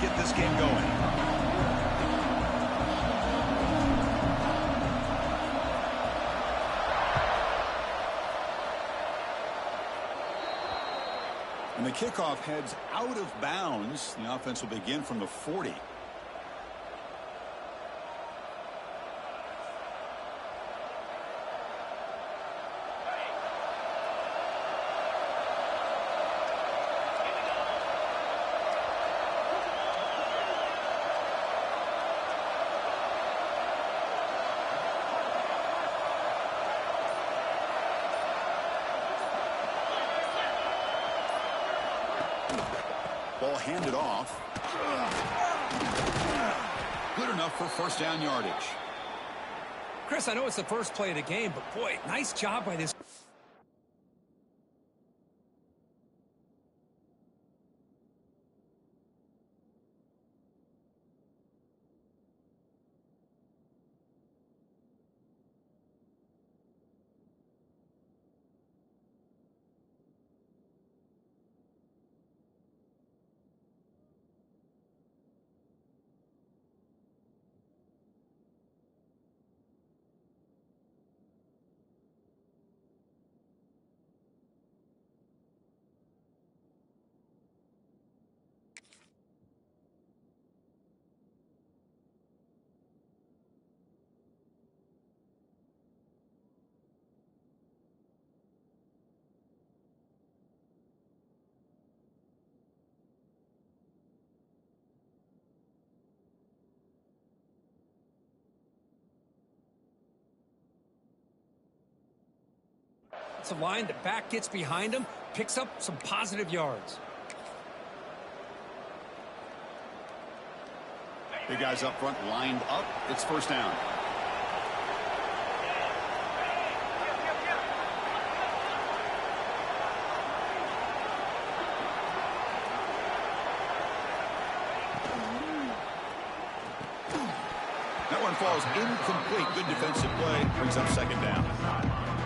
get this game going. And the kickoff heads out of bounds. The offense will begin from the 40. Ball handed off. Good enough for first down yardage. Chris, I know it's the first play of the game, but boy, nice job by this. It's a line, the back gets behind him, picks up some positive yards. Big guys up front lined up. It's first down. That one falls incomplete. Good defensive play. Brings up second down.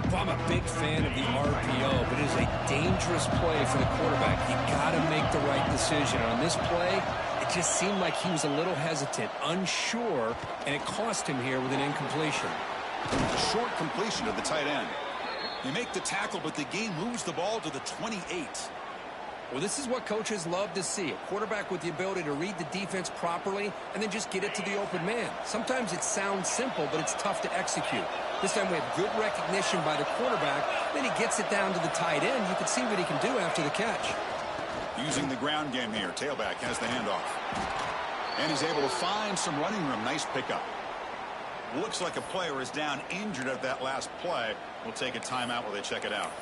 Well, I'm a big fan of the RPO, but it is a dangerous play for the quarterback. You got to make the right decision. On this play, it just seemed like he was a little hesitant, unsure, and it cost him here with an incompletion. A short completion to the tight end. You make the tackle, but the game moves the ball to the 28. Well, this is what coaches love to see. A quarterback with the ability to read the defense properly and then just get it to the open man. Sometimes it sounds simple, but it's tough to execute. This time we have good recognition by the quarterback. Then he gets it down to the tight end. You can see what he can do after the catch. Using the ground game here. Tailback has the handoff. And he's able to find some running room. Nice pickup. Looks like a player is down injured at that last play. We'll take a timeout while they check it out.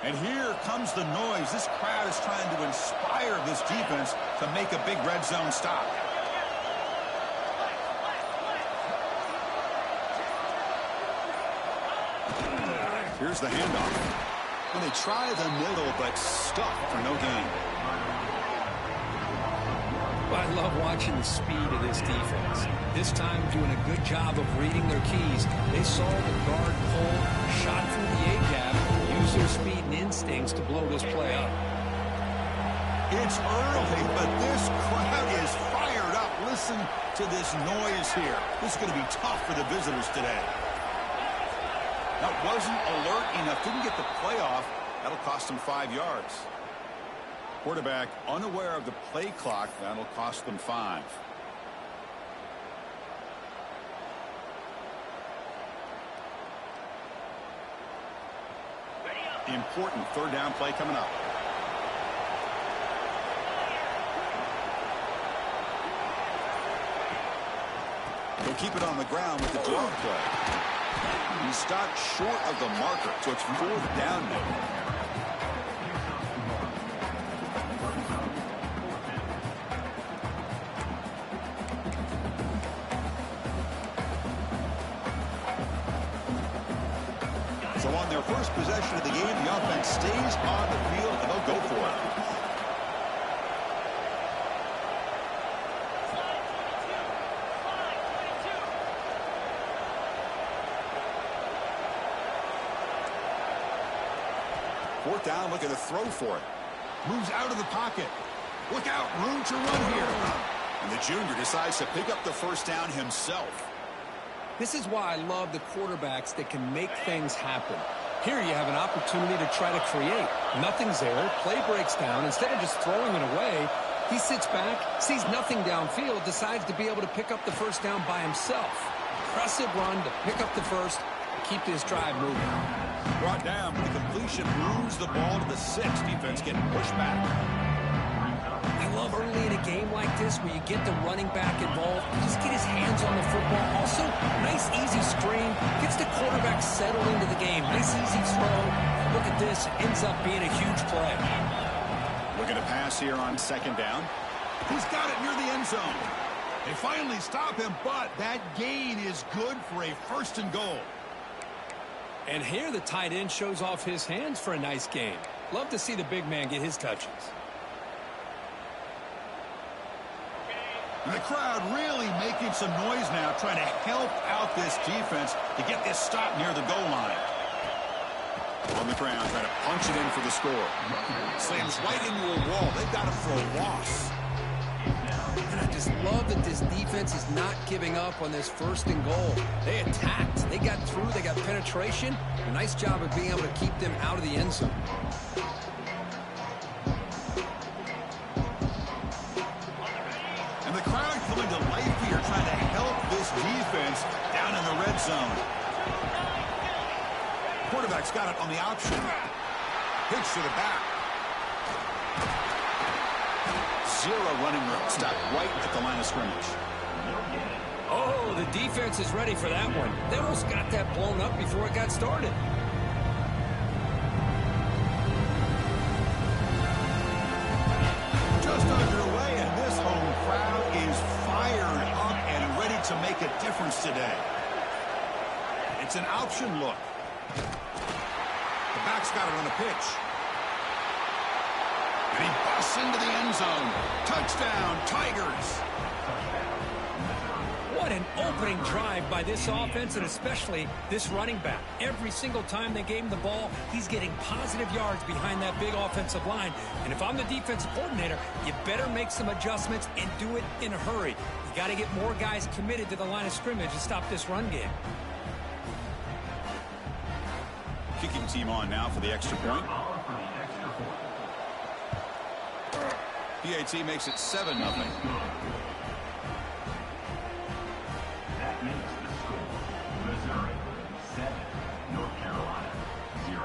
And here comes the noise. This crowd is trying to inspire this defense to make a big red zone stop. Here's the handoff. And they try the middle, but stuck for no gain. I love watching the speed of this defense. This time doing a good job of reading their keys. They saw the guard pull, shot through the A-gap, used their speed and instincts to blow this play up. It's early, but this crowd is fired up. Listen to this noise here. This is going to be tough for the visitors today. That wasn't alert enough. Didn't get the play off. That'll cost them 5 yards. Quarterback unaware of the play clock. That'll cost them 5. Important third down play coming up. He'll keep it on the ground with the draw play. He stopped short of the marker, so it's fourth down now. So on their first possession of the game, the offense stays on the field, and they'll go for it. Fourth down, looking to throw for it. Moves out of the pocket. Look out, room to run here. And the junior decides to pick up the first down himself. This is why I love the quarterbacks that can make things happen. Here you have an opportunity to try to create. Nothing's there. Play breaks down. Instead of just throwing it away, he sits back, sees nothing downfield, decides to be able to pick up the first down by himself. Impressive run to pick up the first, keep this drive moving. Brought down, the completion moves the ball to the 6. Defense getting pushed back. I love early in a game like this where you get the running back involved, just get his hands on the football. Also, nice easy screen, gets the quarterback settled into the game. Nice easy throw. Look at this, ends up being a huge play. Looking to pass here on second down. He's got it near the end zone. They finally stop him, but that gain is good for a first and goal. And here the tight end shows off his hands for a nice game. Love to see the big man get his touches. And the crowd really making some noise now, trying to help out this defense to get this stop near the goal line. On the ground, trying to punch it in for the score. Slams right into a wall. They've got him for a loss. And I just love that this defense is not giving up on this first and goal. They attacked. They got through. They got penetration. A nice job of being able to keep them out of the end zone. And the crowd coming to life here, trying to help this defense down in the red zone. Quarterback's got it on the option. Pitch to the back. Zero running room. Stopped right at the line of scrimmage. Oh, the defense is ready for that one. They almost got that blown up before it got started. Just underway, and this home crowd is fired up and ready to make a difference today. It's an option look. The back's got it on the pitch. And he busts into the end zone. Touchdown, Tigers. What an opening drive by this offense, and especially this running back. Every single time they gave him the ball, he's getting positive yards behind that big offensive line. And if I'm the defensive coordinator, you better make some adjustments and do it in a hurry. You got to get more guys committed to the line of scrimmage to stop this run game. Kicking team on now for the extra point. PAT makes it 7-0. That makes the score Missouri 7, North Carolina 0.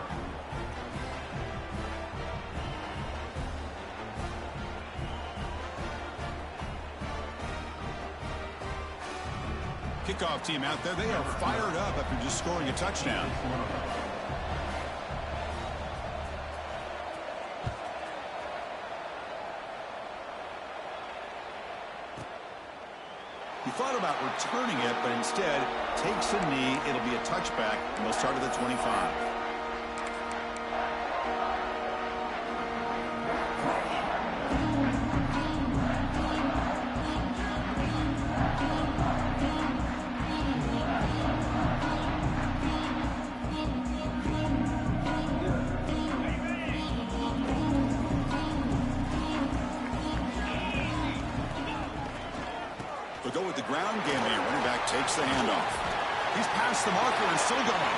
Kickoff team out there. They are fired up after just scoring a touchdown. He thought about returning it, but instead takes a knee. It'll be a touchback, and they'll start at the 25. They'll go with the ground game here. Running back takes the handoff. He's past the marker and still going.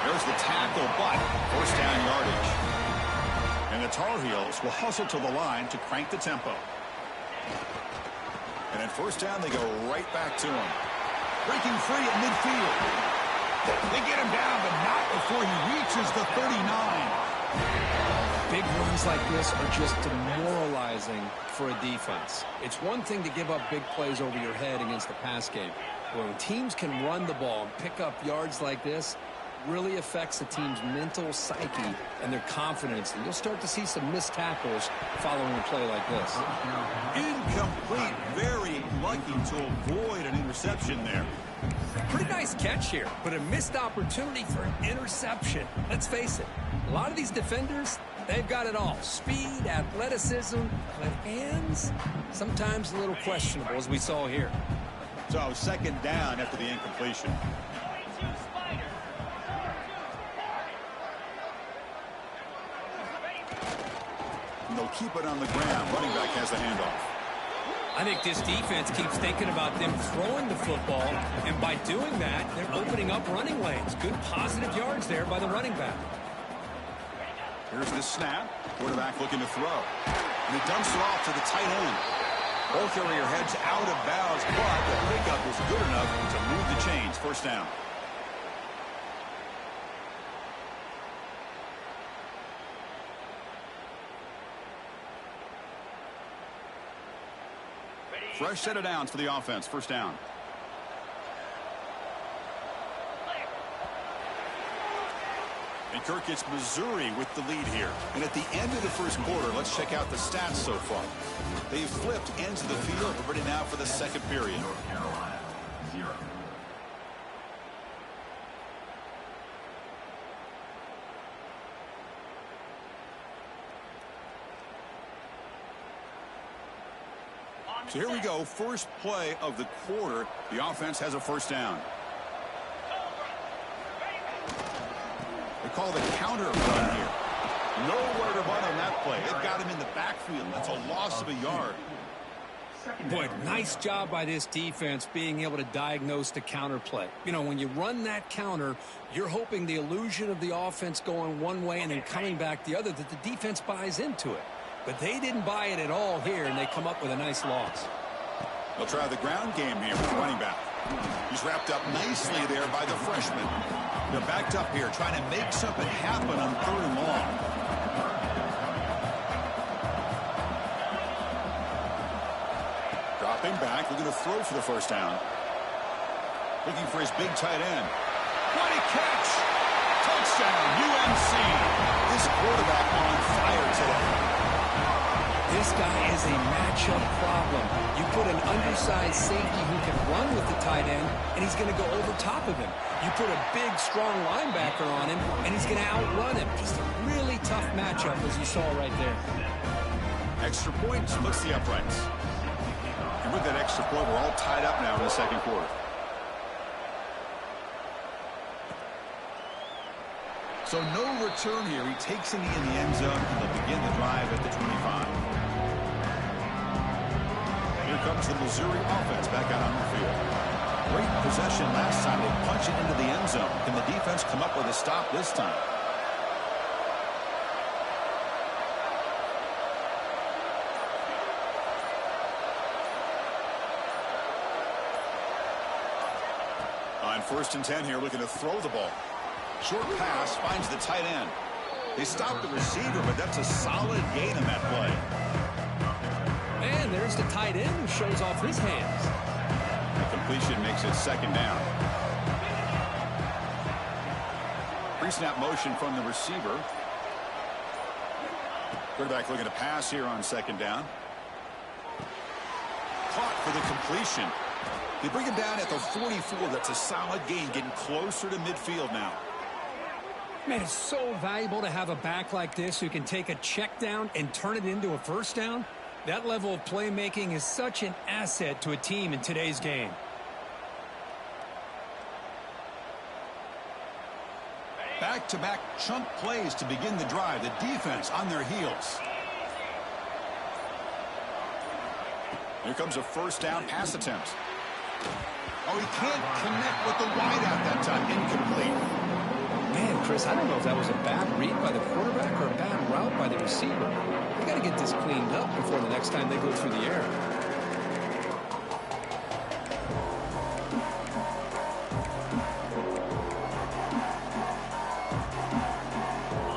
There's the tackle, but first down yardage. And the Tar Heels will hustle to the line to crank the tempo. And at first down, they go right back to him. Breaking free at midfield. They get him down, but not before he reaches the 39. Big runs like this are just demoralizing for a defense. It's one thing to give up big plays over your head against the pass game. But when teams can run the ball and pick up yards like this, it really affects the team's mental psyche and their confidence. And you'll start to see some missed tackles following a play like this. Incomplete. Very lucky to avoid an interception there. Pretty nice catch here, but a missed opportunity for an interception. Let's face it, a lot of these defenders, they've got it all. Speed, athleticism, but hands, sometimes a little questionable, as we saw here. So second down after the incompletion. And they'll keep it on the ground. Running back has the handoff. I think this defense keeps thinking about them throwing the football, and by doing that, they're opening up running lanes. Good positive yards there by the running back. Here's the snap. Quarterback looking to throw. And he dumps it off to the tight end. Ball carrier heads out of bounds, but the pickup is good enough to move the chains. First down. Fresh set of downs for the offense. First down. And Kirk, it's Missouri with the lead here. And at the end of the first quarter, let's check out the stats so far. They've flipped ends of the field. We're ready now for the second period. North Carolina, 0. So here we go. First play of the quarter. The offense has a first down. They call the counter run here. Nowhere to run on that play. They've got him in the backfield. That's a loss of a yard. Boy, nice job by this defense being able to diagnose the counter play. You know, when you run that counter, you're hoping the illusion of the offense going one way and then coming back the other, that the defense buys into it. But they didn't buy it at all here, and they come up with a nice loss. They'll try the ground game here with the running back. He's wrapped up nicely there by the freshman. They're backed up here, trying to make something happen on 3rd and long. Dropping back, looking to throw for the first down. Looking for his big tight end. What a catch! Touchdown, UNC! This quarterback on fire today. This guy is a matchup problem. You put an undersized safety who can run with the tight end, and he's going to go over top of him. You put a big, strong linebacker on him, and he's going to outrun him. Just a really tough matchup, as you saw right there. Extra point splits the uprights. And with that extra point, we're all tied up now in the second quarter. So no return here. He takes it in the end zone, and they'll begin the drive at the 25. Here comes the Missouri offense back out on the field. Great possession last time. They punch it into the end zone. Can the defense come up with a stop this time? On 1st and 10 here, looking to throw the ball. Short pass finds the tight end. They stop the receiver, but that's a solid gain in that play. And there's the tight end who shows off his hands. The completion makes it second down. Pre-snap motion from the receiver. Quarterback looking to pass here on second down. Caught for the completion. They bring him down at the 44. That's a solid gain, getting closer to midfield now. Man, it's so valuable to have a back like this who can take a check down and turn it into a first down. That level of playmaking is such an asset to a team in today's game. Back-to-back chunk plays to begin the drive. The defense on their heels. Here comes a first down pass attempt. Oh, he can't connect with the wideout that time. Incomplete. Man, Chris, I don't know if that was a bad read by the quarterback or a bad route by the receiver. They got to get this cleaned up before the next time they go through the air.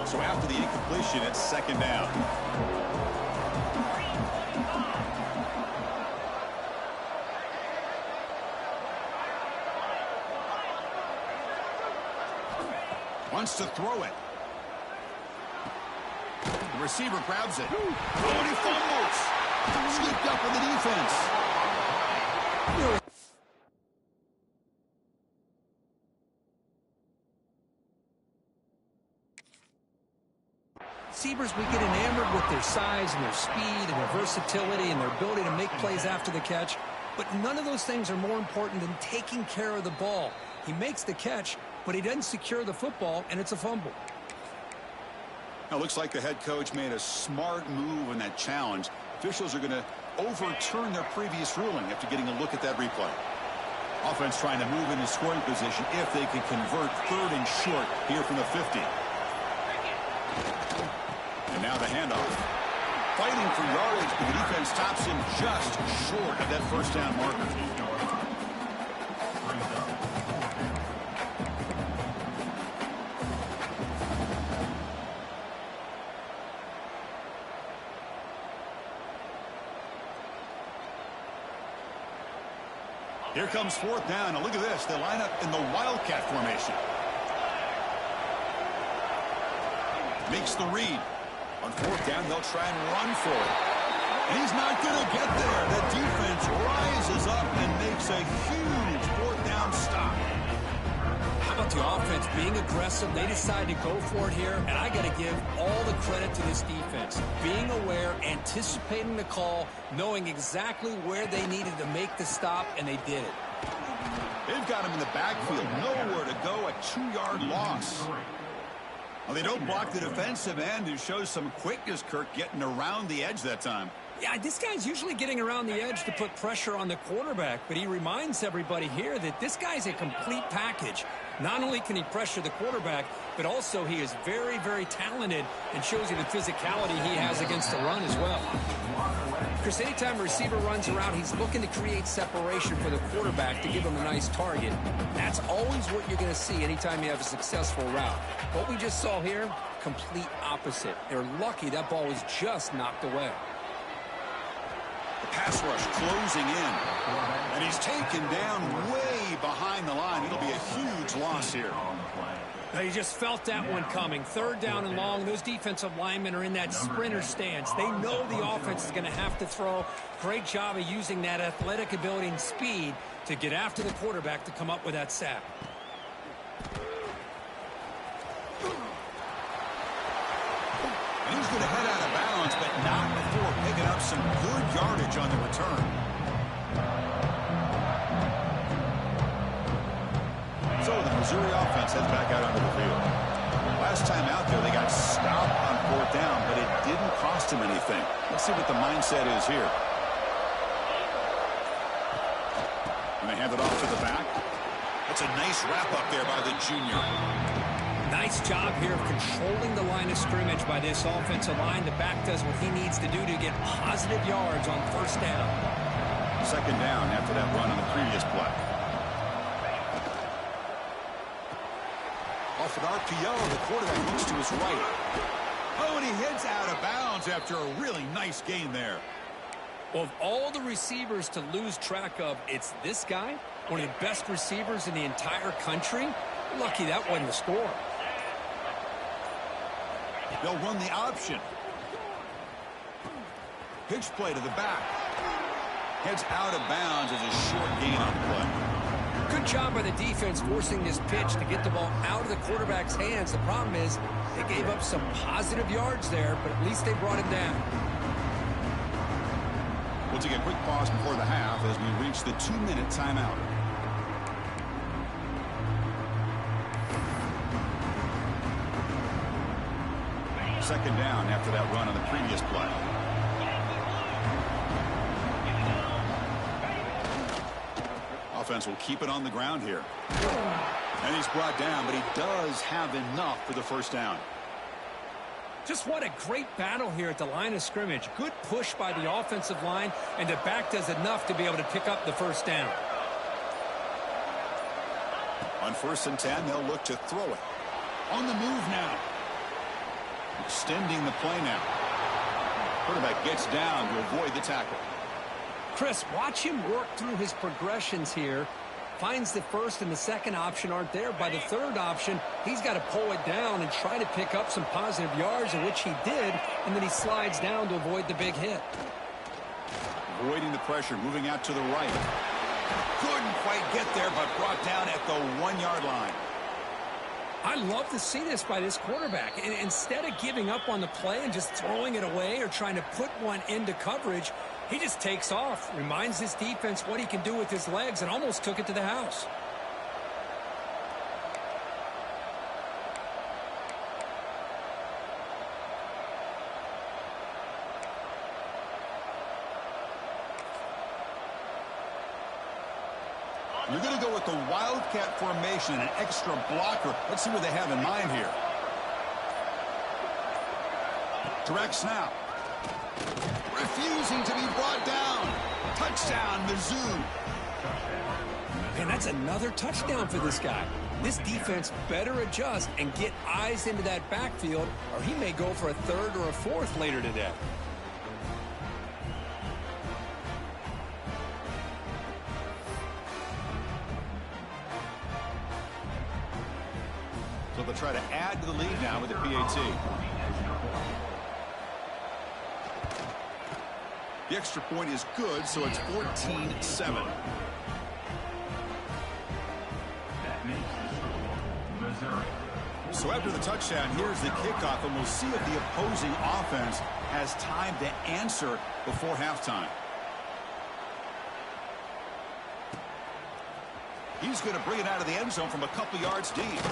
So after the incompletion, it's second down. Wants to throw it. The receiver grabs it. Oh, and he fumbles. Scooped up with the defense. Receivers, we get enamored with their size and their speed and their versatility and their ability to make plays after the catch. But none of those things are more important than taking care of the ball. He makes the catch, but he doesn't secure the football, and it's a fumble. Now, it looks like the head coach made a smart move in that challenge. Officials are going to overturn their previous ruling after getting a look at that replay. Offense trying to move into scoring position if they can convert 3rd and short here from the 50. And now the handoff. Fighting for yardage, but the defense stops him just short of that first down marker. Here comes 4th down. Now look at this. They line up in the Wildcat formation. Makes the read. On 4th down, they'll try and run for it. And he's not going to get there. The defense rises up and makes a huge 4th down stop. How about the offense being aggressive? They decide to go for it here, and I got to give all the credit to this defense. Being aware, anticipating the call, knowing exactly where they needed to make the stop, and they did it. They've got him in the backfield. Nowhere to go. A 2-yard loss. Well, they don't block the defensive end, who shows some quickness, Kirk, getting around the edge that time. Yeah, this guy's usually getting around the edge to put pressure on the quarterback, but he reminds everybody here that this guy's a complete package. Not only can he pressure the quarterback, but also he is very, very talented and shows you the physicality he has against the run as well. Chris, anytime a receiver runs around, he's looking to create separation for the quarterback to give him a nice target. That's always what you're going to see anytime you have a successful route. What we just saw here, complete opposite. They're lucky that ball was just knocked away. The pass rush closing in. And he's taken down way behind the line. It'll be a huge loss here. They just felt that one coming. 3rd down and long. Those defensive linemen are in that sprinter stance. They know the offense is going to have to throw. Great job of using that athletic ability and speed to get after the quarterback to come up with that sack. And he's going to head out of bounds, but not before picking up some good yardage on the return. So the Missouri offense heads back out onto the field. Last time out there, they got stopped on 4th down, but it didn't cost them anything. Let's see what the mindset is here. And they hand it off to the back. That's a nice wrap-up there by the junior. Nice job here of controlling the line of scrimmage by this offensive line. The back does what he needs to do to get positive yards on 1st down. 2nd down after that run on the previous play. Off an RPO, the quarterback looks to his right. Oh, and he heads out of bounds after a really nice gain there. Well, of all the receivers to lose track of, it's this guy, one of the best receivers in the entire country. Lucky that wasn't the score. They'll run the option. Pitch play to the back. Heads out of bounds as a short gain on the play. Good job by the defense forcing this pitch to get the ball out of the quarterback's hands. The problem is they gave up some positive yards there, but at least they brought him down. We'll take a quick pause before the half as we reach the 2-minute timeout. Second down after that run on the previous play. Offense will keep it on the ground here. And he's brought down, but he does have enough for the 1st down. Just what a great battle here at the line of scrimmage. Good push by the offensive line, and the back does enough to be able to pick up the 1st down. On 1st and 10, they'll look to throw it. On the move now. Extending the play now. Quarterback gets down to avoid the tackle. Chris, watch him work through his progressions here. Finds the 1st and the 2nd option aren't there. By the 3rd option, he's got to pull it down and try to pick up some positive yards, in which he did, and then he slides down to avoid the big hit. Avoiding the pressure, moving out to the right. Couldn't quite get there, but brought down at the 1-yard line. I love to see this by this quarterback. And instead of giving up on the play and just throwing it away or trying to put one into coverage, he just takes off, reminds his defense what he can do with his legs, and almost took it to the house. You're going to go with the wildcat formation and an extra blocker. Let's see what they have in mind here. Direct snap. Refusing to be brought down. Touchdown, Mizzou. And that's another touchdown for this guy. This defense better adjust and get eyes into that backfield, or he may go for a third or a fourth later today. So they'll try to add to the lead now with the PAT. The extra point is good, so it's 14-7. That makes the score Missouri. So after the touchdown, here's the kickoff, and we'll see if the opposing offense has time to answer before halftime. He's going to bring it out of the end zone from a couple yards deep.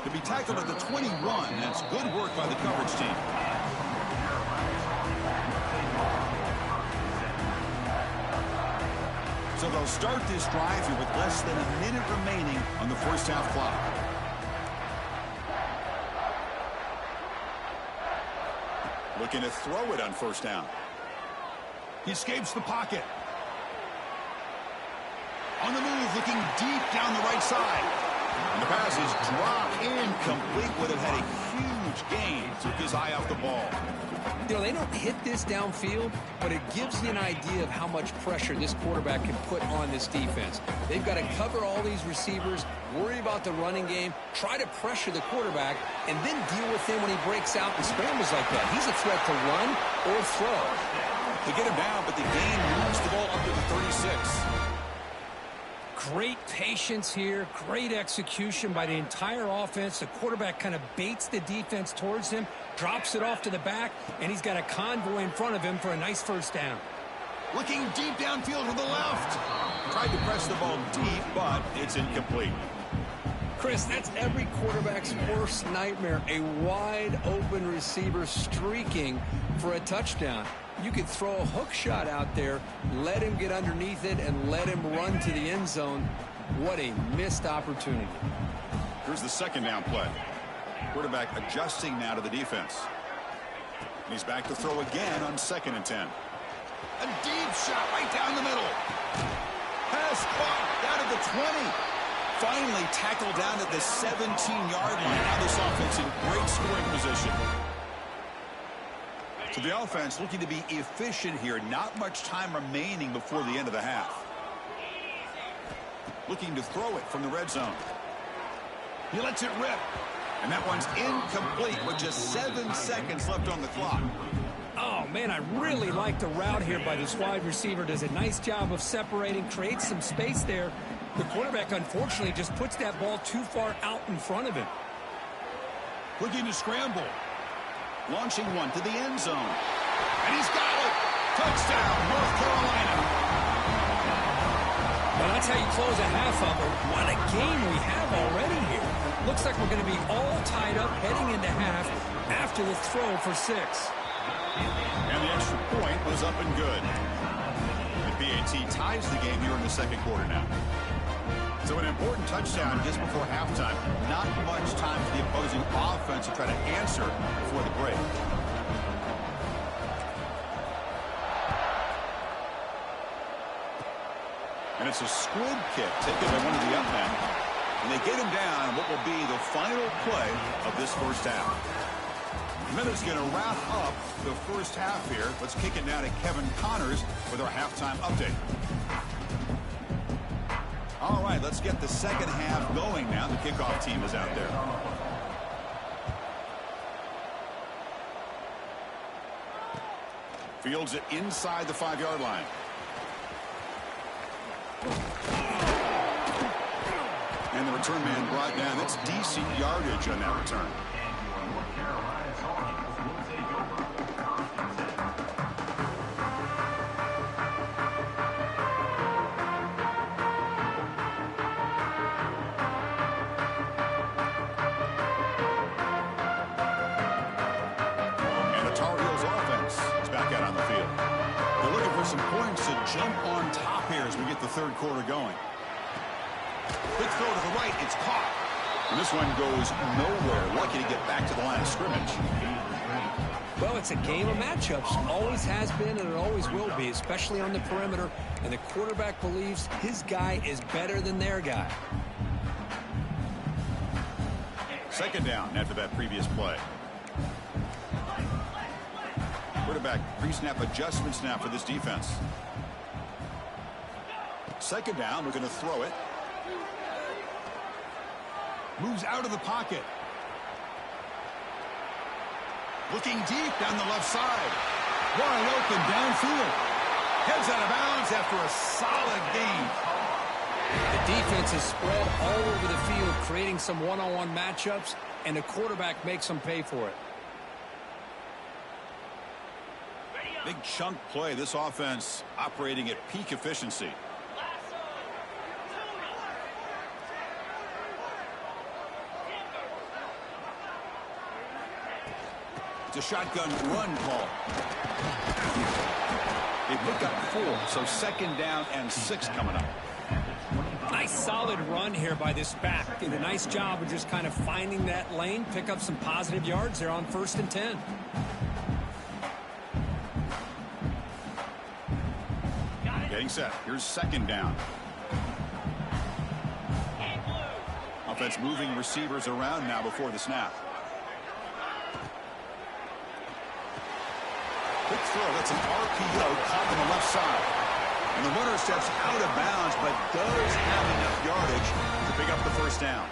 To be tackled at the 21, that's good work by the coverage team. So they'll start this drive here with less than a minute remaining on the first half clock. Looking to throw it on first down. He escapes the pocket. On the move, looking deep down the right side. And the pass is dropped incomplete. Would have had a huge gain. Took his eye off the ball. You know, they don't hit this downfield, but it gives you an idea of how much pressure this quarterback can put on this defense. They've got to cover all these receivers, worry about the running game, try to pressure the quarterback, and then deal with him when he breaks out and scrambles like that. He's a threat to run or throw. They get him down, but the gain moves the ball up to the 36. Great patience here, great execution by the entire offense. The quarterback kind of baits the defense towards him, drops it off to the back, and he's got a convoy in front of him for a nice first down. Looking deep downfield to the left. Tried to press the ball deep, but it's incomplete. Chris, that's every quarterback's worst nightmare, a wide open receiver streaking for a touchdown. You could throw a hook shot out there, let him get underneath it, and let him run to the end zone. What a missed opportunity. Here's the second down play. Quarterback adjusting now to the defense. And he's back to throw again on 2nd and 10. A deep shot right down the middle. Pass caught down at the 20. Finally tackled down at the 17-yard line. Now this offense in great scoring position. So the offense looking to be efficient here. Not much time remaining before the end of the half. Looking to throw it from the red zone. He lets it rip. And that one's incomplete with just 7 seconds left on the clock. Oh, man, I really like the route here by this wide receiver. Does a nice job of separating, creates some space there. The quarterback, unfortunately, just puts that ball too far out in front of him. Looking to scramble. Launching one to the end zone. And he's got it. Touchdown, North Carolina. Well, that's how you close a half up. What a game we have already here. Looks like we're going to be all tied up heading into half after the throw for 6. And the extra point was up and good. The PAT ties the game here in the second quarter now. So an important touchdown just before halftime. Not much time for the opposing offense to try to answer before the break. And it's a squib kick taken by one of the up men. And they get him down on what will be the final play of this first half. And then it's going to wrap up the first half here. Let's kick it now to Kevin Connors with our halftime update. All right, let's get the second half going now. The kickoff team is out there. Fields it inside the 5-yard line. And the return man brought down. That's decent yardage on that return. North Carolina's Hawkins will take over first and 10. Some points to jump on top here as we get the third quarter going. Quick throw to the right. It's caught. And this one goes nowhere. Lucky to get back to the line of scrimmage. Well, it's a game of matchups. Always has been, and it always will be, especially on the perimeter. And the quarterback believes his guy is better than their guy. Second down after that previous play. Quarterback pre-snap adjustments now for this defense. Second down, we're going to throw it. Moves out of the pocket. Looking deep down the left side. Wide open downfield. Heads out of bounds after a solid gain. The defense is spread all over the field, creating some one-on-one matchups, and the quarterback makes them pay for it. Big chunk play. This offense operating at peak efficiency. It's a shotgun run call. They pick up 4, so second down and 6 coming up. Nice solid run here by this back. Did a nice job of just kind of finding that lane, pick up some positive yards there on 1st and 10. Getting set. Here's second down. Offense moving receivers around now before the snap. Quick throw. That's an RPO caught on the left side. And the runner steps out of bounds, but does have enough yardage to pick up the first down.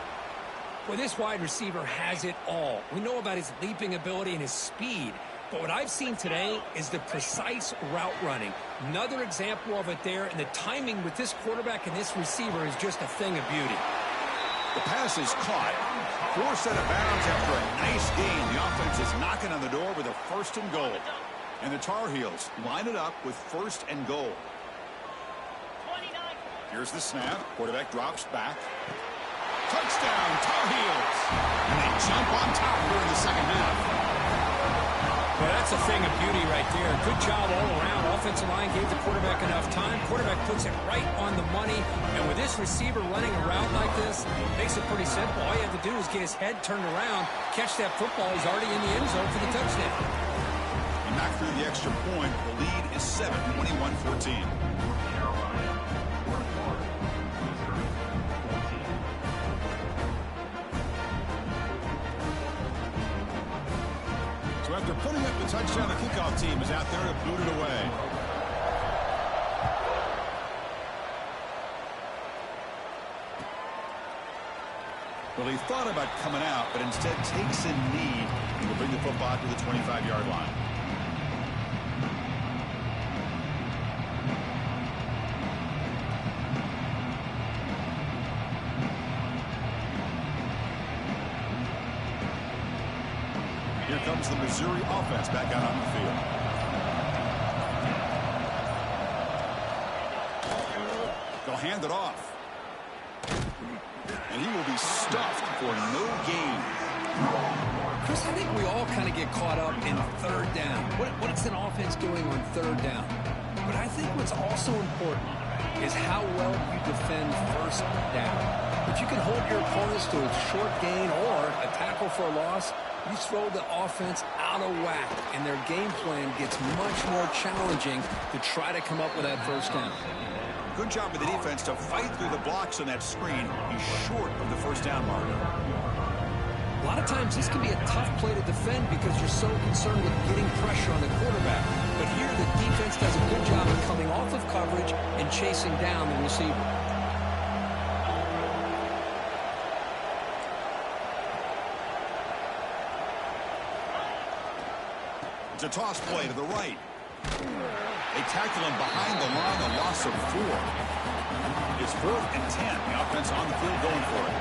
Well, this wide receiver has it all. We know about his leaping ability and his speed. But what I've seen today is the precise route running. Another example of it there, and the timing with this quarterback and this receiver is just a thing of beauty. The pass is caught. Forced out of bounds after a nice gain. The offense is knocking on the door with a 1st and goal. And the Tar Heels line it up with 1st and goal. Here's the snap. Quarterback drops back. Touchdown, Tar Heels. And they jump on top here in the second half. Well, that's a thing of beauty right there. Good job all around. Offensive line gave the quarterback enough time. Quarterback puts it right on the money. And with this receiver running a route like this, makes it pretty simple. All you have to do is get his head turned around, catch that football. He's already in the end zone for the touchdown. And knocked through the extra point. The lead is 7, 21-14. After putting up the touchdown, the kickoff team is out there to boot it away. Well, he thought about coming out, but instead takes a knee and will bring the football to the 25-yard line. Here comes the Missouri offense back out on the field. They'll hand it off. And he will be stuffed for no gain. Chris, I think we all kind of get caught up in 3rd down. What is an offense doing on 3rd down? But I think what's also important is how well you defend 1st down. If you can hold your opponents to a short gain or a tackle for a loss, you throw the offense out of whack, and their game plan gets much more challenging to try to come up with that 1st down. Good job with the defense to fight through the blocks on that screen. He's short of the 1st down mark. A lot of times this can be a tough play to defend because you're so concerned with getting pressure on the quarterback. But here the defense does a good job of coming off of coverage and chasing down the receiver. It's a toss play to the right. They tackle him behind the line, a loss of 4. It's 4th and 10. The offense on the field going for it.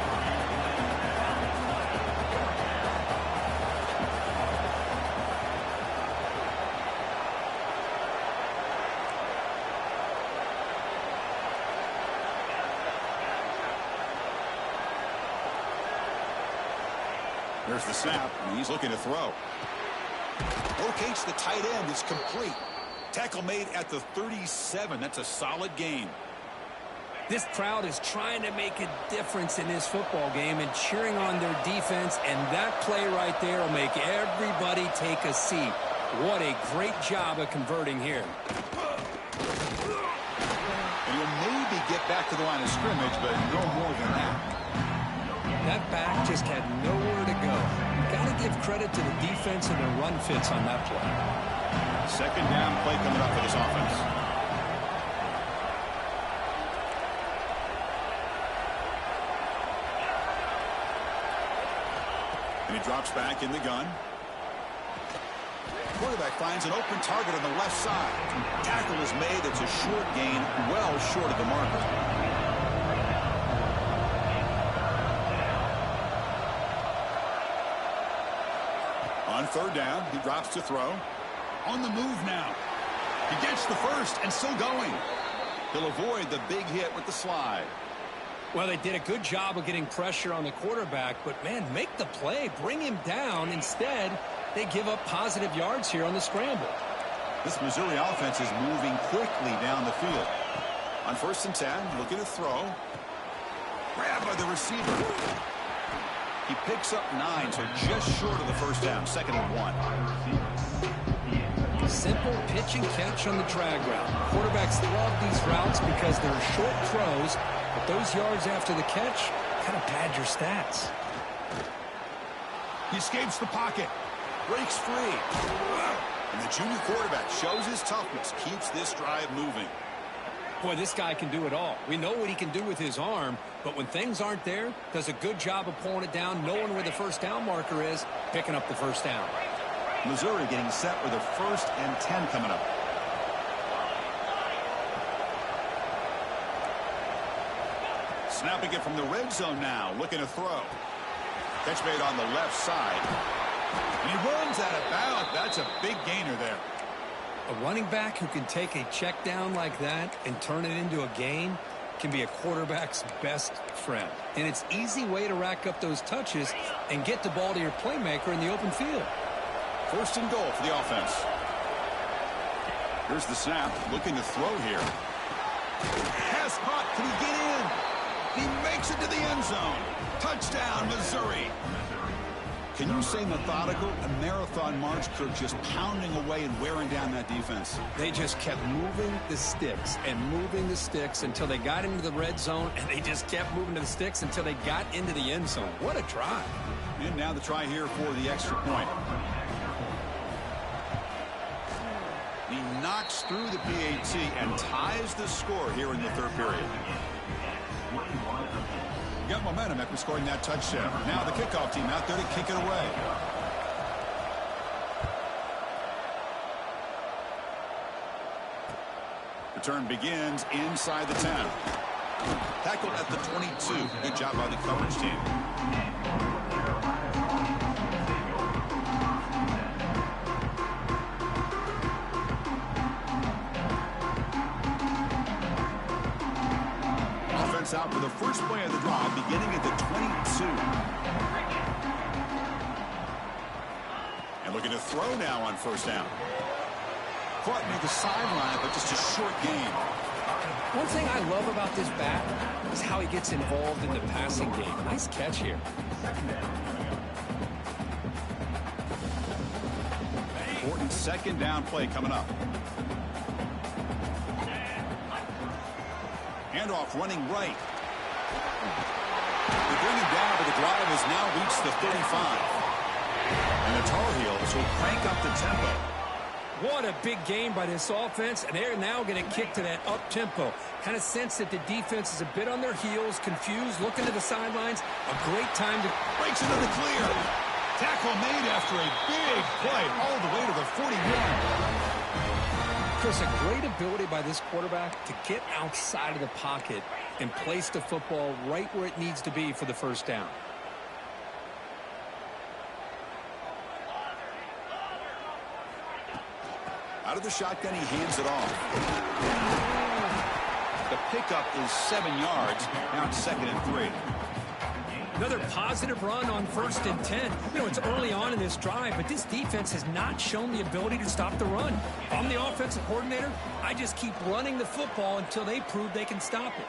There's the snap, and he's looking to throw. Locates the tight end. It's complete. Tackle made at the 37. That's a solid gain. This crowd is trying to make a difference in this football game and cheering on their defense, and that play right there will make everybody take a seat. What a great job of converting here. And you'll maybe get back to the line of scrimmage, but no more than that. That back just had nowhere to go. Got to give credit to the defense and their run fits on that play. Second down play coming up for this offense. And he drops back in the gun. Quarterback finds an open target on the left side. Tackle is made. It's a short gain, well short of the marker. On third down, he drops to throw. On the move now. He gets the first and still going. He'll avoid the big hit with the slide. Well, they did a good job of getting pressure on the quarterback, but, man, make the play. Bring him down. Instead, they give up positive yards here on the scramble. This Missouri offense is moving quickly down the field. On 1st and 10, looking to throw. Grab by the receiver. He picks up 9, so just short of the first down. 2nd and 1. Simple pitch and catch on the drag route. Quarterbacks love these routes because they're short throws, but those yards after the catch kind of pad your stats. He escapes the pocket. Breaks free. And the junior quarterback shows his toughness. Keeps this drive moving. Boy, this guy can do it all. We know what he can do with his arm, but when things aren't there, does a good job of pulling it down, knowing where the first down marker is, picking up the first down. Missouri getting set with a 1st and 10 coming up. Snapping it from the red zone now, looking to throw. Catch made on the left side. And he runs out of bounds. That's a big gainer there. A running back who can take a check down like that and turn it into a gain can be a quarterback's best friend. And it's an easy way to rack up those touches and get the ball to your playmaker in the open field. 1st and goal for the offense. Here's the snap, looking to throw here. Pass caught, can he get in? He makes it to the end zone. Touchdown, Missouri. Can you say methodical? A marathon march, Kirk, just pounding away and wearing down that defense. They just kept moving the sticks and moving the sticks until they got into the red zone, and they just kept moving to the sticks until they got into the end zone. What a drive. And now the try here for the extra point. He knocks through the PAT and ties the score here in the 3rd period. Got momentum after scoring that touchdown. Now the kickoff team out there to kick it away. Return begins inside the 10. Tackled at the 22. Good job by the coverage team. Out for the first play of the drive, beginning at the 22. And looking to throw now on 1st down. Caught near the sideline, but just a short gain. One thing I love about this back is how he gets involved in the passing game. Nice catch here. Important 2nd down play coming up. Handoff running right. They bring him down, but the drive has now reached the 35. And the Tar Heels will crank up the tempo. What a big game by this offense, and they're now going to kick to that up-tempo. Kind of sense that the defense is a bit on their heels, confused, looking to the sidelines. A great time to... Breaks into the clear. Tackle made after a big play all the way to the 41. Chris, a great ability by this quarterback to get outside of the pocket and place the football right where it needs to be for the first down. Out of the shotgun, he hands it off. The pickup is 7 yards. Now it's 2nd and 3. Another positive run on 1st and 10. You know, it's early on in this drive, but this defense has not shown the ability to stop the run. If I'm the offensive coordinator, I just keep running the football until they prove they can stop it.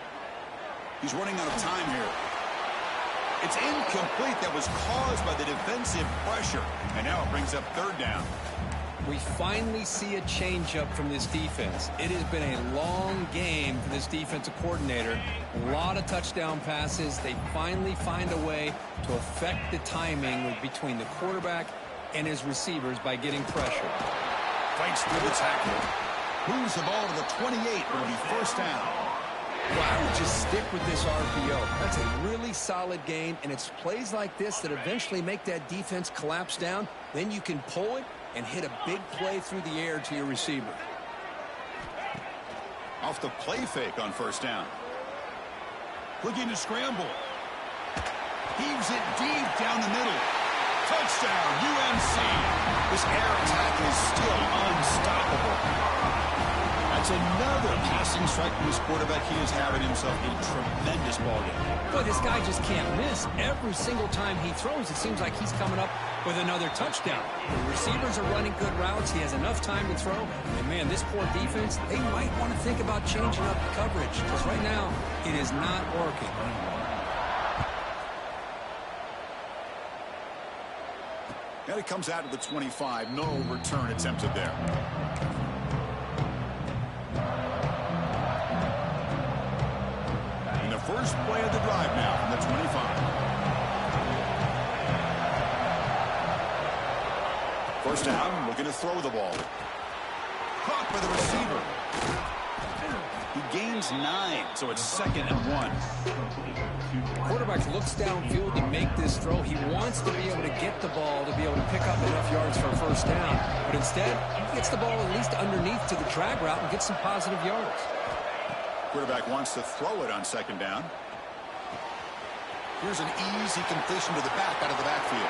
He's running out of time here. It's incomplete. That was caused by the defensive pressure. And now it brings up third down. We finally see a changeup from this defense. It has been a long game for this defensive coordinator. A lot of touchdown passes. They finally find a way to affect the timing between the quarterback and his receivers by getting pressure. Fights through the tackle. Moves the ball to the 28. It'll be first down. Well, I would just stick with this RPO. That's a really solid game, and it's plays like this that eventually make that defense collapse down. Then you can pull it and hit a big play through the air to your receiver. Off the play fake on first down. Looking to scramble. Heaves it deep down the middle. Touchdown, UNC. This air attack is still unstoppable. That's another passing strike from his quarterback. He is having himself a tremendous ball game. Boy, this guy just can't miss. Every single time he throws, it seems like he's coming up with another touchdown. The receivers are running good routes. He has enough time to throw. And, man, this poor defense, they might want to think about changing up coverage because right now it is not working. And it comes out of the 25. No return attempted there. And the first play of the drive now from the 25. First down, looking to throw the ball. Caught by the receiver. He gains 9, so it's 2nd and 1. Quarterback looks downfield to make this throw. He wants to be able to get the ball to be able to pick up enough yards for a first down. But instead, he gets the ball at least underneath to the drag route and gets some positive yards. Quarterback wants to throw it on 2nd down. Here's an easy completion to the back out of the backfield.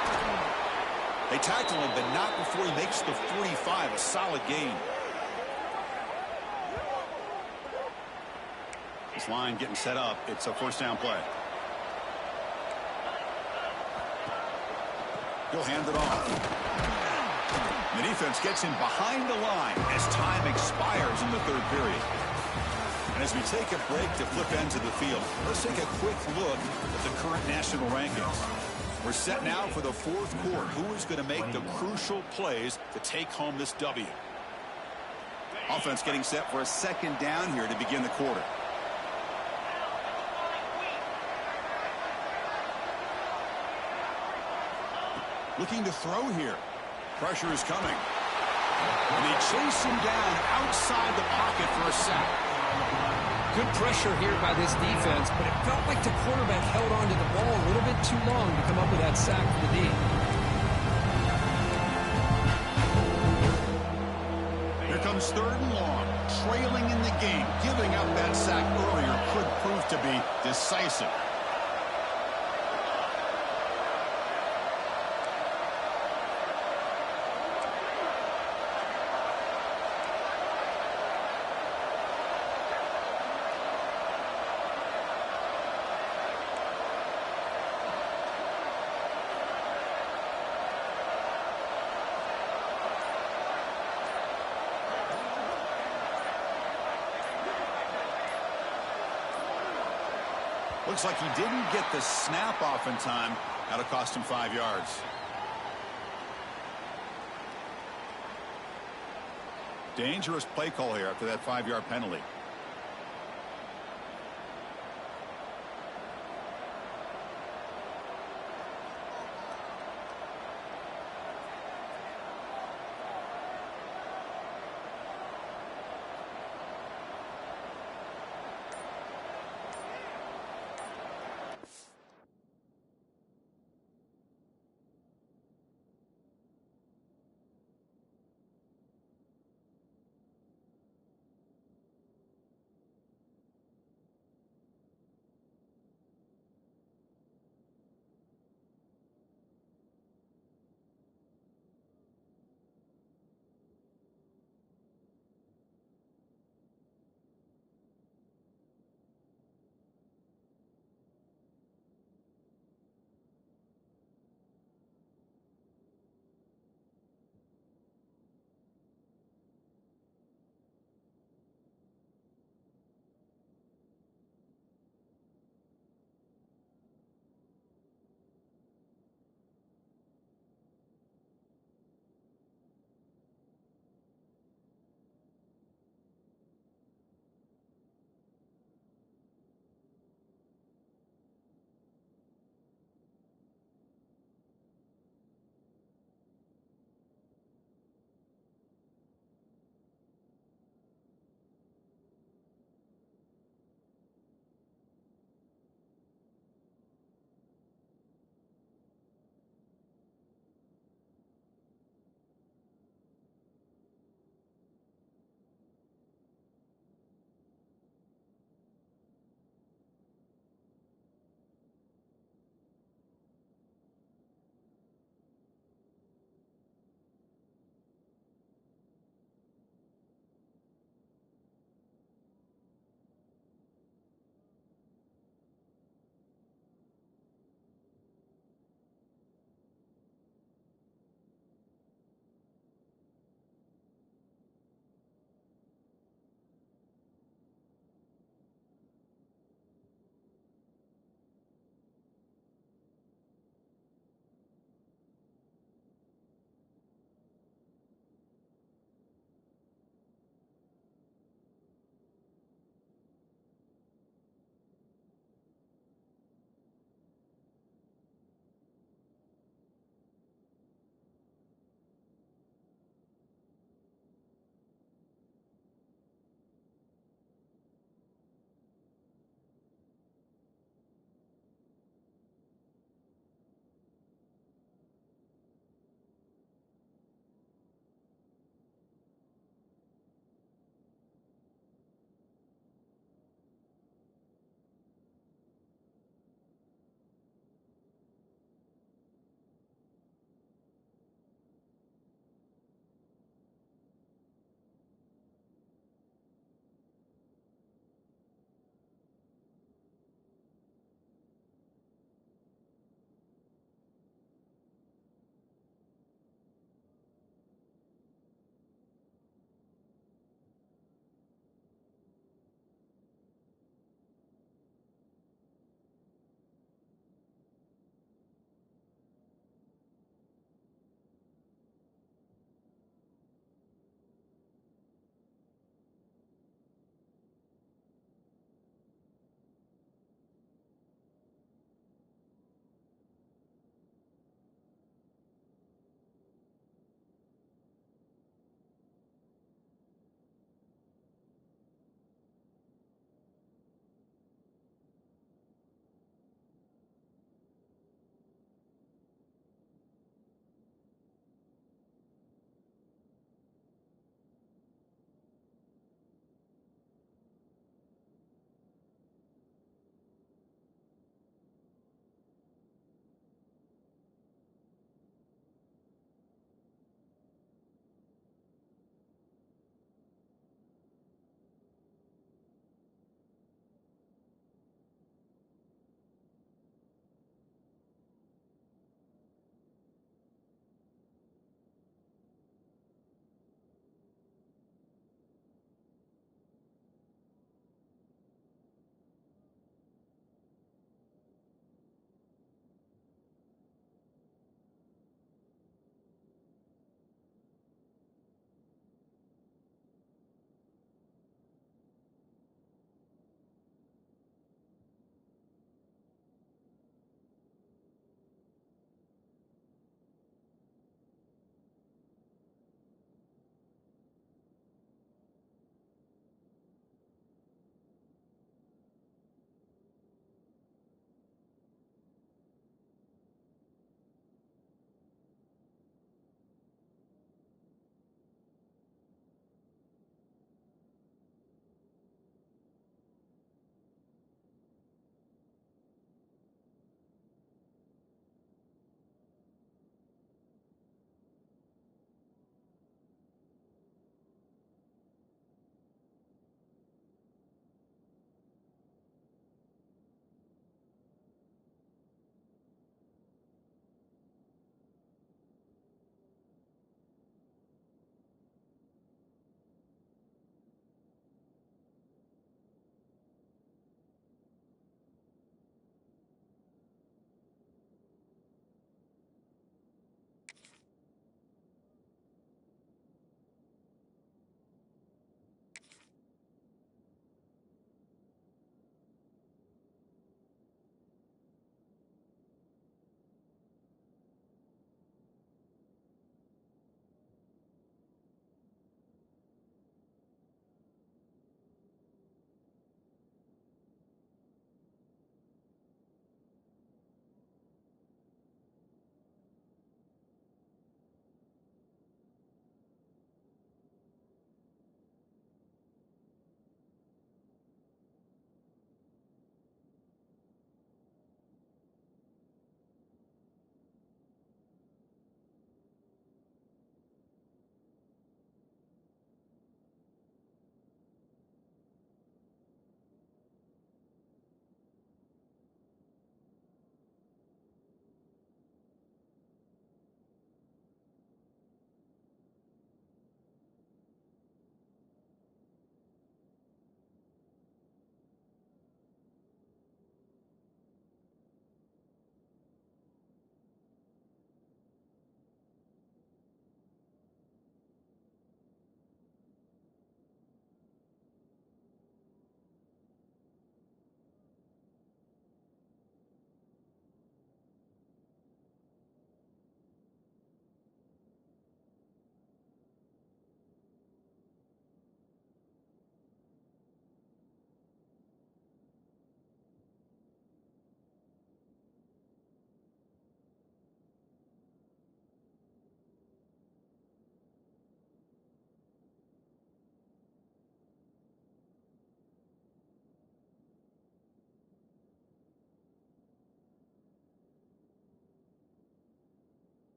They tackle him, but not before he makes the 45. A solid gain. This line getting set up. It's a first down play. He'll hand it off. The defense gets him behind the line as time expires in the 3rd period. And as we take a break to flip ends of the field, let's take a quick look at the current national rankings. We're set now for the 4th quarter. Who is going to make the crucial plays to take home this W? Offense getting set for a 2nd down here to begin the quarter. Looking to throw here. Pressure is coming. And they chase him down outside the pocket for a sack. Good pressure here by this defense, but it felt like the quarterback held on to the ball a little bit too long to come up with that sack for the D. Here comes 3rd and long. Trailing in the game. Giving up that sack earlier could prove to be decisive. Looks like he didn't get the snap off in time. That'll cost him 5 yards. Dangerous play call here after that 5-yard penalty.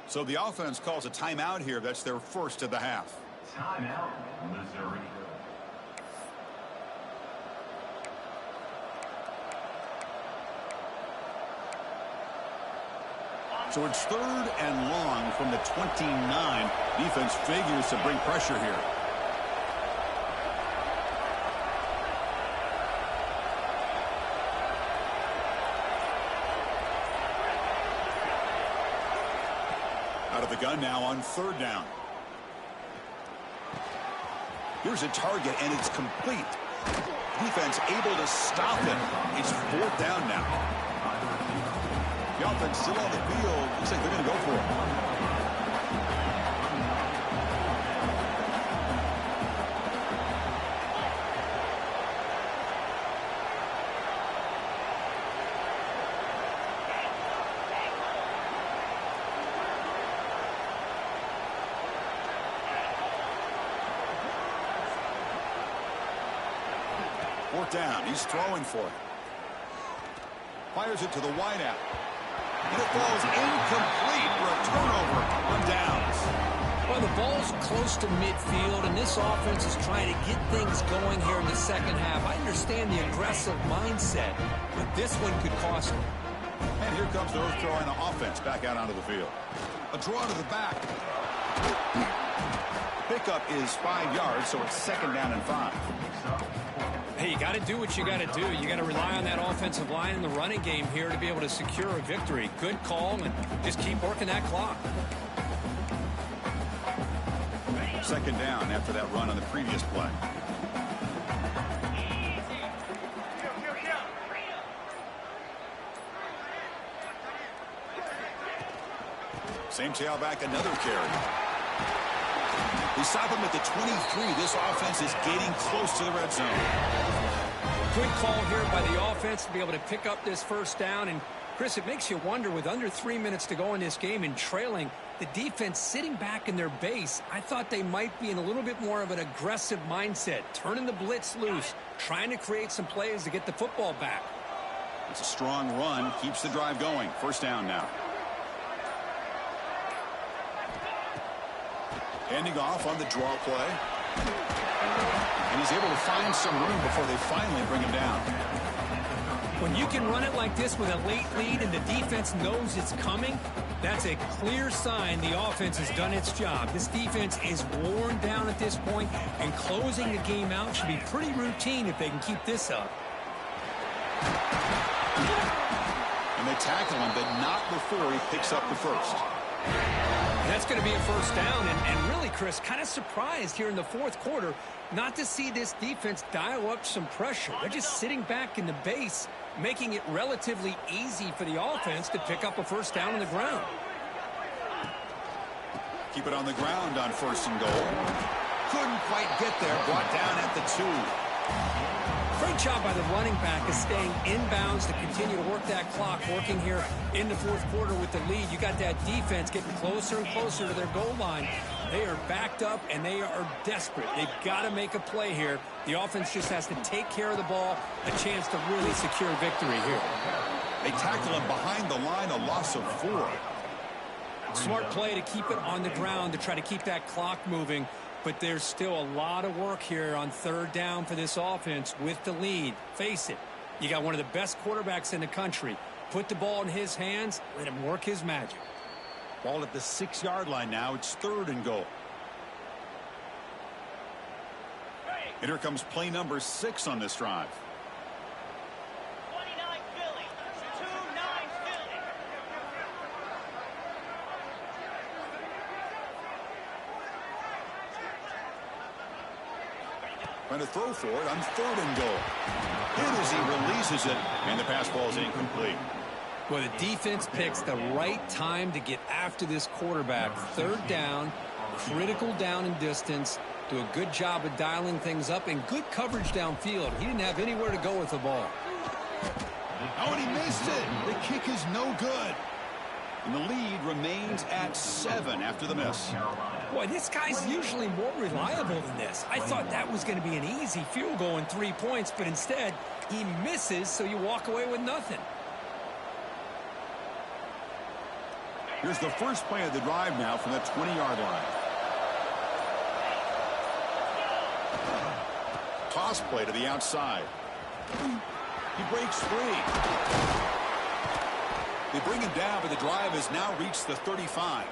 So the offense calls a timeout here. That's their first of the half. Timeout, Missouri. So it's 3rd and long from the 29. Defense figures to bring pressure here. Out of the gun now on 3rd down. Here's a target, and it's complete. Defense able to stop him. It's 4th down now. The offense still on the field. Looks like they're going to go for it. Fourth down. He's throwing for it. Fires it to the wideout. And it falls incomplete for a turnover on downs. Well, the ball's close to midfield, and this offense is trying to get things going here in the second half. I understand the aggressive mindset, but this one could cost them. And here comes the North Carolina offense back out onto the field. A draw to the back. Pickup is 5 yards, so it's 2nd down and 5. Hey, you got to do what you got to do. You got to rely on that offensive line in the running game here to be able to secure a victory. Good call, and just keep working that clock. 2nd down after that run on the previous play. Same tailback, another carry. They stop him at the 23. This offense is getting close to the red zone. Good call here by the offense to be able to pick up this 1st down. And, Chris, it makes you wonder, with under 3 minutes to go in this game and trailing, the defense sitting back in their base, I thought they might be in a little bit more of an aggressive mindset, turning the blitz loose, trying to create some plays to get the football back. It's a strong run, keeps the drive going. 1st down now. Handing off on the draw play. And he's able to find some room before they finally bring him down. When you can run it like this with a late lead and the defense knows it's coming, that's a clear sign the offense has done its job. This defense is worn down at this point, and closing the game out should be pretty routine if they can keep this up. And they tackle him, but not before he picks up the 1st. And that's going to be a 1st down, and really, Chris, kind of surprised here in the 4th quarter not to see this defense dial up some pressure. They're just sitting back in the base, making it relatively easy for the offense to pick up a 1st down on the ground. Keep it on the ground on 1st and goal. Couldn't quite get there, brought down at the 2. Great job by the running back of staying inbounds to continue to work that clock, working here in the 4th quarter with the lead. You got that defense getting closer and closer to their goal line. They are backed up, and they are desperate. They've got to make a play here. The offense just has to take care of the ball, a chance to really secure victory here. They tackle him behind the line, a loss of 4. Smart play to keep it on the ground to try to keep that clock moving. But there's still a lot of work here on 3rd down for this offense with the lead. Face it, you got one of the best quarterbacks in the country. Put the ball in his hands, let him work his magic. Ball at the 6-yard line now. It's 3rd and goal. And here comes play number 6 on this drive. 29 Philly, 2-9 Philly. Trying to throw for it on 3rd and goal. Hit as he releases it, and the pass ball is incomplete. Well, the defense picks the right time to get after this quarterback. 3rd down, critical down and distance. Do a good job of dialing things up, and good coverage downfield. He didn't have anywhere to go with the ball. Oh, and he missed it. The kick is no good. And the lead remains at 7 after the miss. Boy, this guy's usually more reliable than this. I thought that was going to be an easy field goal and 3 points, but instead he misses, so you walk away with nothing. Here's the first play of the drive now from the 20-yard line. Toss play to the outside. He breaks free. They bring him down, but the drive has now reached the 35.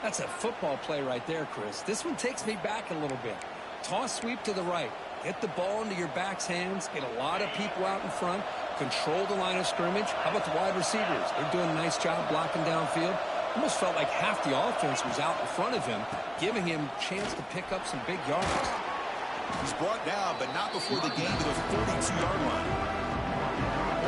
That's a football play right there, Chris. This one takes me back a little bit. Toss sweep to the right. Get the ball into your back's hands. Get a lot of people out in front. Control the line of scrimmage. How about the wide receivers? They're doing a nice job blocking downfield. Almost felt like half the offense was out in front of him, giving him a chance to pick up some big yards. He's brought down, but not before the gain to the 42-yard line.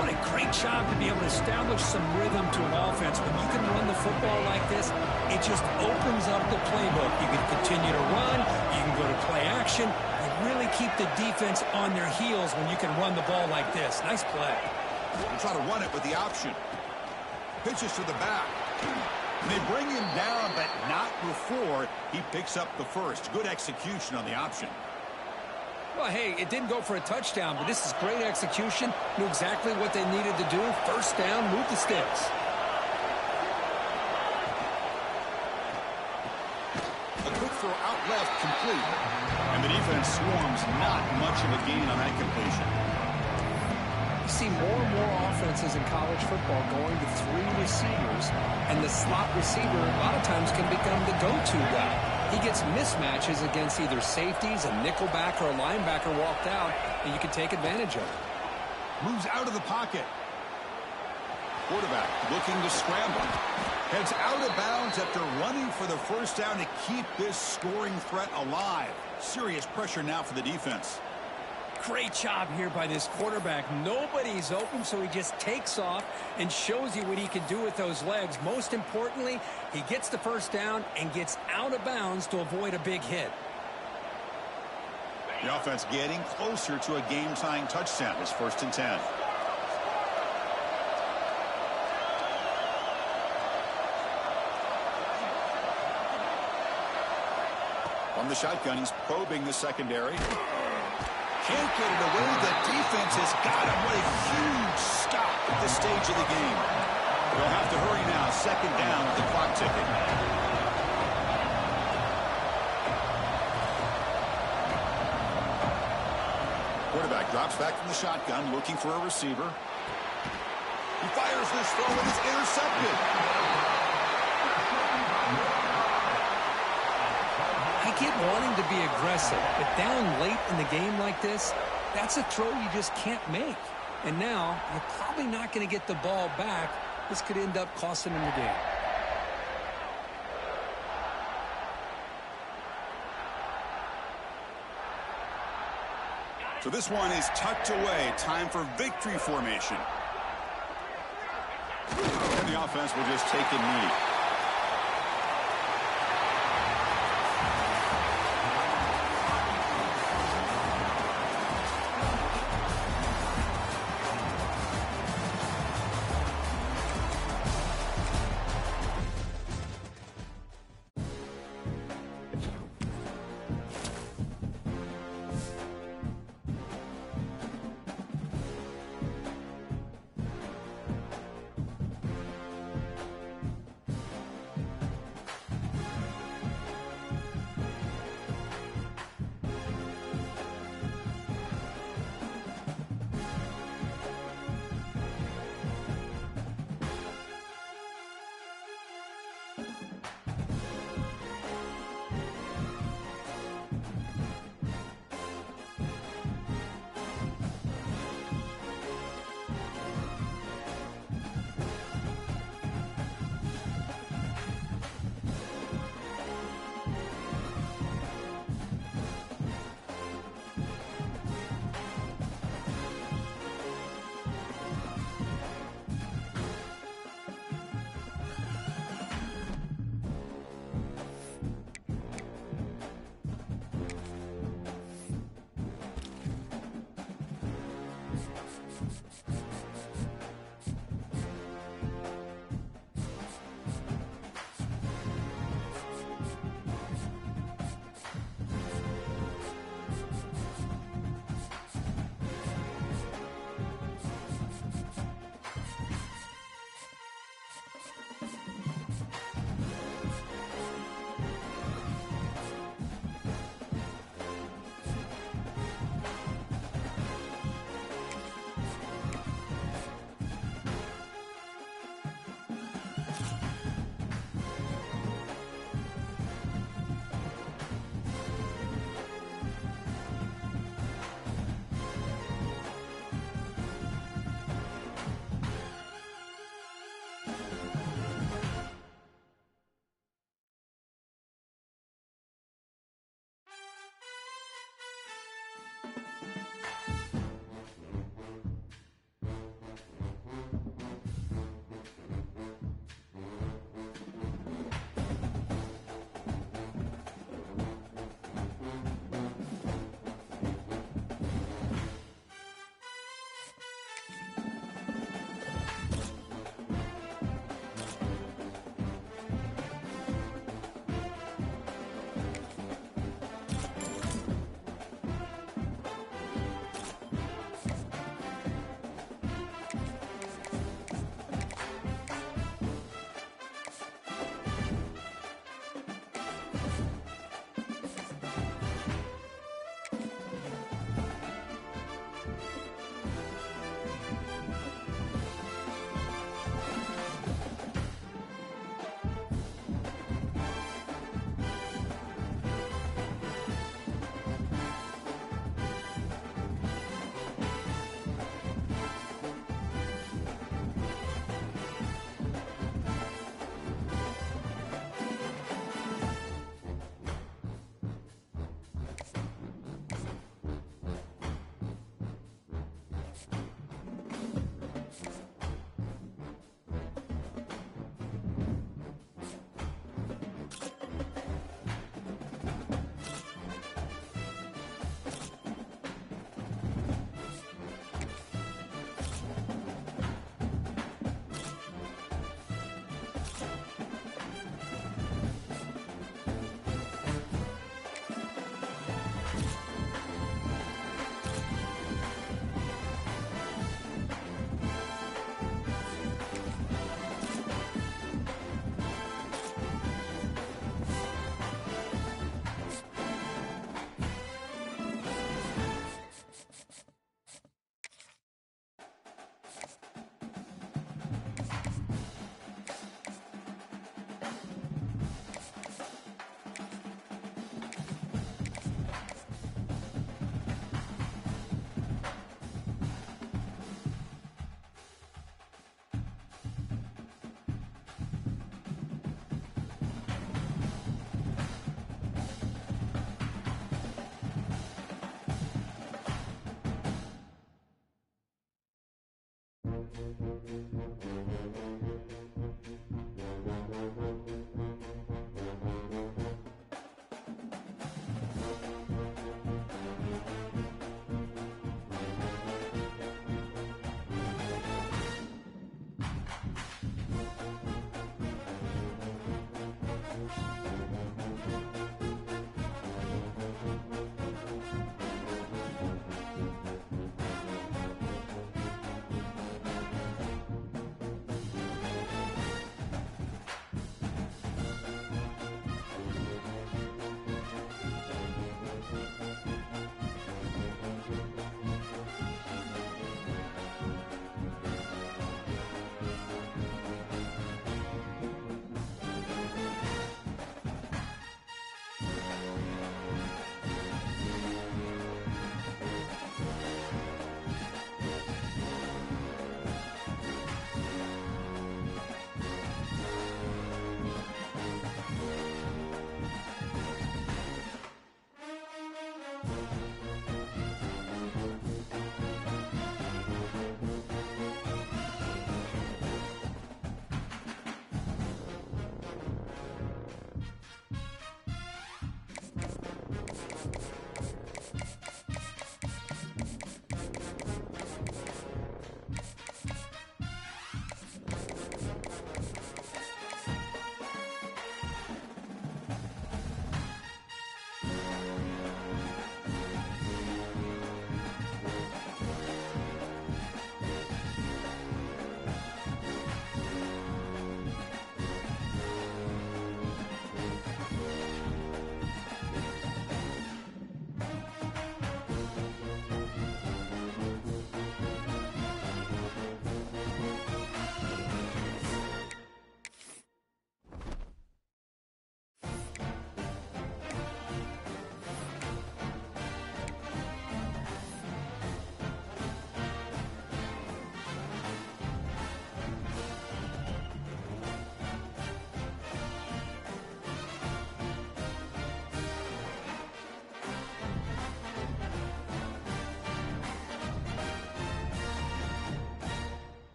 What a great job to be able to establish some rhythm to an offense. When you can run the football like this, it just opens up the playbook. You can continue to run. You can go to play action. You really keep the defense on their heels when you can run the ball like this. Nice play. They try to run it with the option. Pitches to the back. And they bring him down, but not before he picks up the first. Good execution on the option. Well, hey, it didn't go for a touchdown, but this is great execution. Knew exactly what they needed to do. First down, move the sticks. A quick throw out left, complete. And the defense swarms, not much of a gain on that completion. You see more and more offenses in college football going to 3 receivers, and the slot receiver a lot of times can become the go-to guy. He gets mismatches against either safeties, a nickelback, or a linebacker walked out, and you can take advantage of it. Moves out of the pocket. Quarterback looking to scramble. Heads out of bounds after running for the first down to keep this scoring threat alive. Serious pressure now for the defense. Great job here by this quarterback. Nobody's open, so he just takes off and shows you what he can do with those legs. Most importantly, he gets the first down and gets out of bounds to avoid a big hit. The offense getting closer to a game-tying touchdown. It's 1st and 10. On the shotgun, he's probing the secondary. Can't get it away. The defense has got him. What a huge stop at this stage of the game. They'll have to hurry now. 2nd down with the clock ticking. Quarterback drops back from the shotgun, looking for a receiver. He fires this throw, and it's intercepted. I get wanting to be aggressive, but down late in the game like this, that's a throw you just can't make. And now, you're probably not going to get the ball back. This could end up costing him the game. So this one is tucked away. Time for victory formation. And the offense will just take a knee.